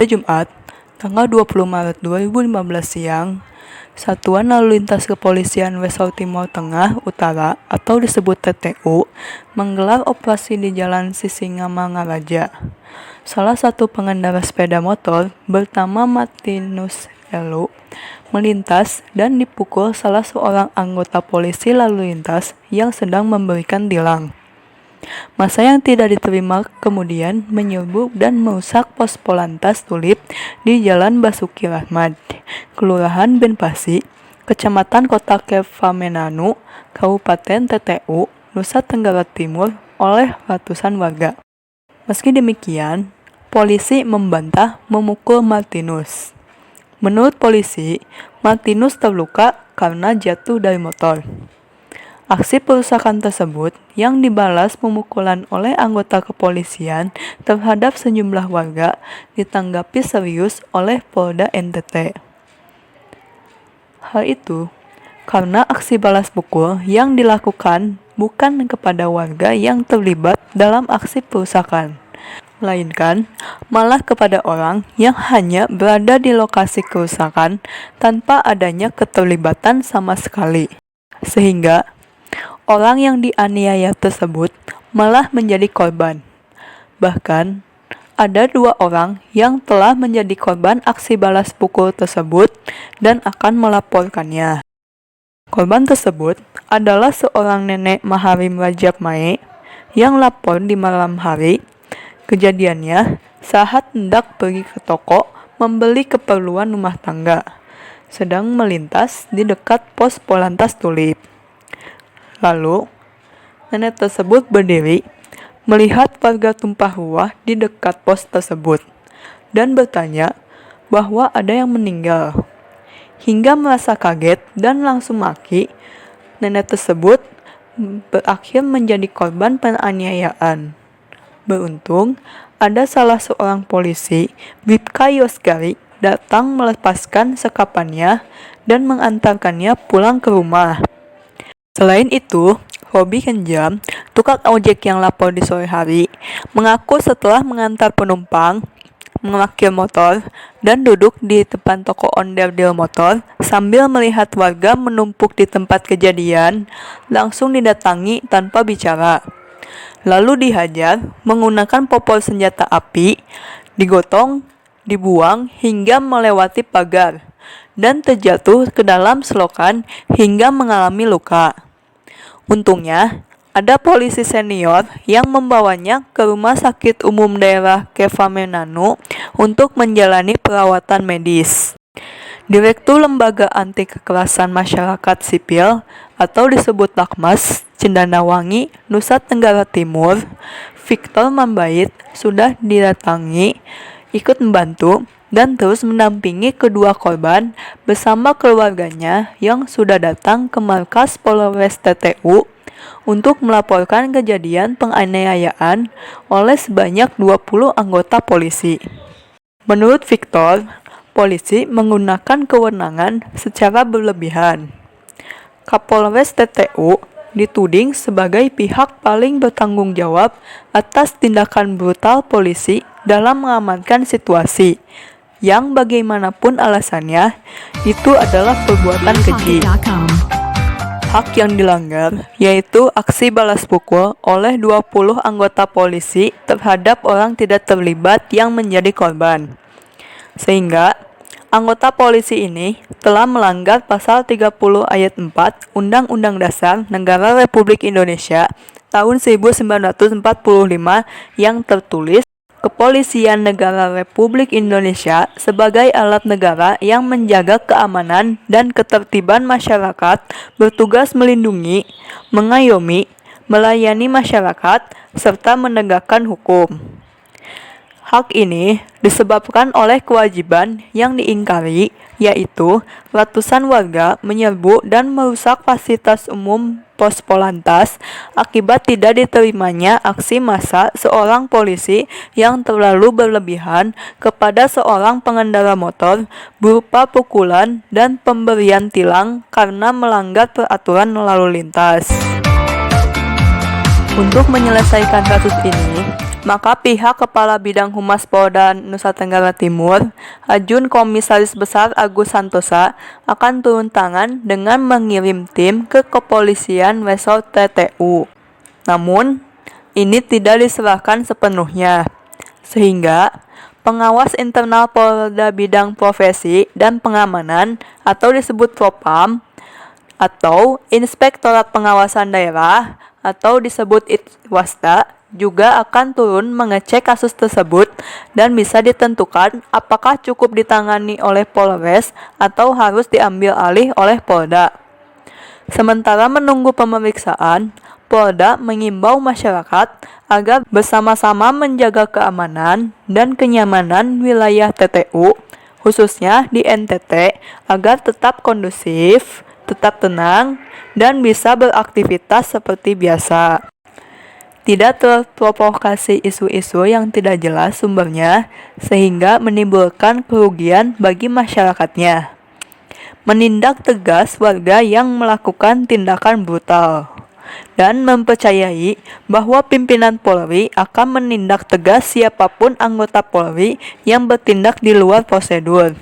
Pada Jumat, tanggal 20 Maret 2015 siang, Satuan Lalu Lintas Kepolisian Wesel Timur Tengah Utara atau disebut TTU menggelar operasi di Jalan Sisingamangaraja. Salah satu pengendara sepeda motor bernama Martinus Elu melintas dan dipukul salah seorang anggota polisi lalu lintas yang sedang memberikan tilang. Massa yang tidak diterima kemudian menyerbu dan merusak pos Polantas Tulip di Jalan Basuki Rahmat, Kelurahan Benpasi, Kecamatan Kota Kefamenanu, Kabupaten TTU, Nusa Tenggara Timur oleh ratusan warga. Meski demikian, polisi membantah memukul Martinus. Menurut polisi, Martinus terluka karena jatuh dari motor. Aksi perusakan tersebut yang dibalas pemukulan oleh anggota kepolisian terhadap sejumlah warga ditanggapi serius oleh Polda NTT. Hal itu karena aksi balas pukul yang dilakukan bukan kepada warga yang terlibat dalam aksi perusakan, melainkan malah kepada orang yang hanya berada di lokasi kerusakan tanpa adanya keterlibatan sama sekali. Sehingga orang yang dianiaya tersebut malah menjadi korban. Bahkan, ada 2 orang yang telah menjadi korban aksi balas pukul tersebut dan akan melaporkannya. Korban tersebut adalah seorang nenek Maharim Rajab Mae yang lapor di malam hari. Kejadiannya saat hendak pergi ke toko membeli keperluan rumah tangga, sedang melintas di dekat pos Polantas Tulip. Lalu, nenek tersebut berdiri, melihat warga tumpah ruah di dekat pos tersebut, dan bertanya bahwa ada yang meninggal. Hingga merasa kaget dan langsung maki, nenek tersebut berakhir menjadi korban penganiayaan. Beruntung, ada salah seorang polisi, Bribka Yosgari, datang melepaskan sekapannya dan mengantarkannya pulang ke rumah. Selain itu, Robi Kenjam, tukang ojek yang lapor di sore hari, mengaku setelah mengantar penumpang, memarkir motor, dan duduk di depan toko onderdil motor sambil melihat warga menumpuk di tempat kejadian, langsung didatangi tanpa bicara. Lalu dihajar menggunakan popor senjata api, digotong, dibuang hingga melewati pagar, dan terjatuh ke dalam selokan hingga mengalami luka. Untungnya, ada polisi senior yang membawanya ke Rumah Sakit Umum Daerah Kefamenanu untuk menjalani perawatan medis. Direktur Lembaga Anti Kekerasan Masyarakat Sipil atau disebut Lakmas, Cendanawangi, Nusa Tenggara Timur, Victor Mambait sudah didatangi, ikut membantu, dan terus mendampingi kedua korban bersama keluarganya yang sudah datang ke markas Polres TTU untuk melaporkan kejadian penganiayaan oleh sebanyak 20 anggota polisi. Menurut Victor, polisi menggunakan kewenangan secara berlebihan. Kapolres TTU dituding sebagai pihak paling bertanggung jawab atas tindakan brutal polisi dalam mengamankan situasi, yang bagaimanapun alasannya, itu adalah perbuatan keji. Hak yang dilanggar, yaitu aksi balas pukul oleh 20 anggota polisi terhadap orang tidak terlibat yang menjadi korban. Sehingga, anggota polisi ini telah melanggar pasal 30 ayat 4 Undang-Undang Dasar Negara Republik Indonesia tahun 1945 yang tertulis, Kepolisian Negara Republik Indonesia sebagai alat negara yang menjaga keamanan dan ketertiban masyarakat bertugas melindungi, mengayomi, melayani masyarakat, serta menegakkan hukum. Hak ini disebabkan oleh kewajiban yang diingkari, yaitu ratusan warga menyerbu dan merusak fasilitas umum pos Polantas akibat tidak diterimanya aksi massa seorang polisi yang terlalu berlebihan kepada seorang pengendara motor berupa pukulan dan pemberian tilang karena melanggar peraturan lalu lintas. Untuk menyelesaikan kasus ini, Maka pihak Kepala Bidang Humas Polda Nusa Tenggara Timur, Ajun Komisaris Besar Agus Santosa, akan turun tangan dengan mengirim tim ke Kepolisian Resort TTU. Namun, ini tidak diserahkan sepenuhnya, sehingga pengawas internal Polda Bidang Profesi dan Pengamanan atau disebut Propam atau Inspektorat Pengawasan Daerah atau disebut Itwasda juga akan turun mengecek kasus tersebut dan bisa ditentukan apakah cukup ditangani oleh Polres atau harus diambil alih oleh Polda. Sementara menunggu pemeriksaan, Polda mengimbau masyarakat agar bersama-sama menjaga keamanan dan kenyamanan wilayah TTU, khususnya di NTT, agar tetap kondusif, tetap tenang, dan bisa beraktivitas seperti biasa. Tidak terprovokasi isu-isu yang tidak jelas sumbernya sehingga menimbulkan kerugian bagi masyarakatnya. Menindak tegas warga yang melakukan tindakan brutal dan mempercayai bahwa pimpinan Polri akan menindak tegas siapapun anggota Polri yang bertindak di luar prosedur.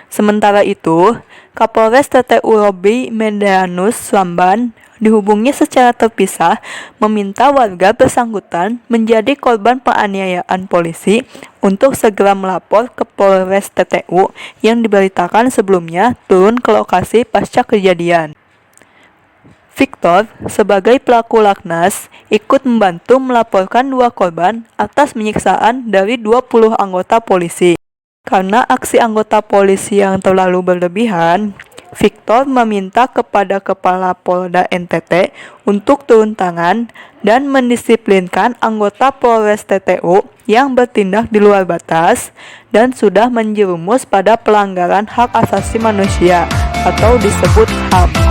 Sementara itu, Kapolres TTU Robby Medanus Slamban dihubungi secara terpisah meminta warga bersangkutan menjadi korban penganiayaan polisi untuk segera melapor ke Polres TTU yang diberitakan sebelumnya turun ke lokasi pasca kejadian. Victor, sebagai pelaku laknas, ikut membantu melaporkan 2 korban atas penyiksaan dari 20 anggota polisi. Karena aksi anggota polisi yang terlalu berlebihan, Victor meminta kepada Kepala Polda NTT untuk turun tangan dan mendisiplinkan anggota Polres TTU yang bertindak di luar batas dan sudah menjerumus pada pelanggaran hak asasi manusia atau disebut HAM.